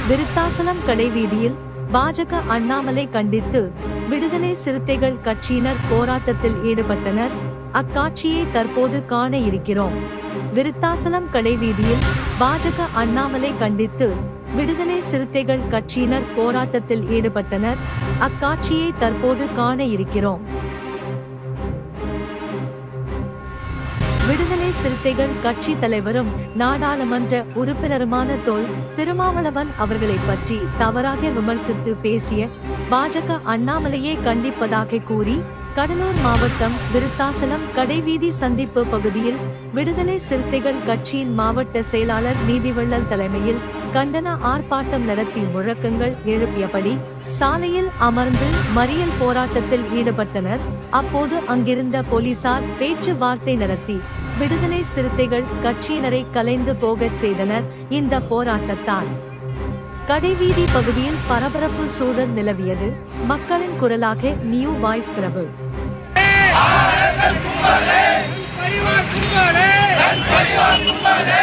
விருத்தாசலம் கடைவீதியில் பாஜக அண்ணாமலை கண்டித்து விடுதலை சிறுத்தைகள் கட்சியினர் போராட்டத்தில் ஈடுபட்டனர். அக்காட்சியை தற்போது காண இருக்கிறோம். விருத்தாசலம் கடைவீதியில் பாஜக அண்ணாமலை கண்டித்து விடுதலை சிறுத்தைகள் கட்சியினர் போராட்டத்தில் ஈடுபட்டனர். அக்காட்சியை தற்போது காண இருக்கிறோம். விடுதலை சிறுத்தைகள் கட்சி தலைவரும் நாடாளுமன்ற உறுப்பினருமான தொல் திருமாவளவன் அவர்களை பற்றி தவறாக விமர்சித்து பேசிய பாஜக அண்ணாமலையை கண்டிப்பதாக கூறி கடலூர் மாவட்டம் விருத்தாசலம் கடைவீதி சந்திப்பு பகுதியில் விடுதலை சிறுத்தைகள் கட்சியின் மாவட்ட செயலாளர் நீதிவள்ளல் தலைமையில் கண்டன ஆர்ப்பாட்டம் நடத்தி முழக்கங்கள் எழுப்பியபடி சாலையில் அமர்ந்து மறியல் போராட்டத்தில் ஈடுபட்டனர். அப்போது அங்கிருந்த போலீசார் பேச்சுவார்த்தை நடத்தி விடுதலை சிறுத்தைகள் கட்சியினரை கலைந்து போகச் செய்தனர். இந்த போராட்டத்தால் கடைவீதி பகுதியில் பரபரப்பு சூழல் நிலவியது. மக்களின் குரலாக நியூ வாய்ஸ் பிரபு. பரிவார் கும்பலே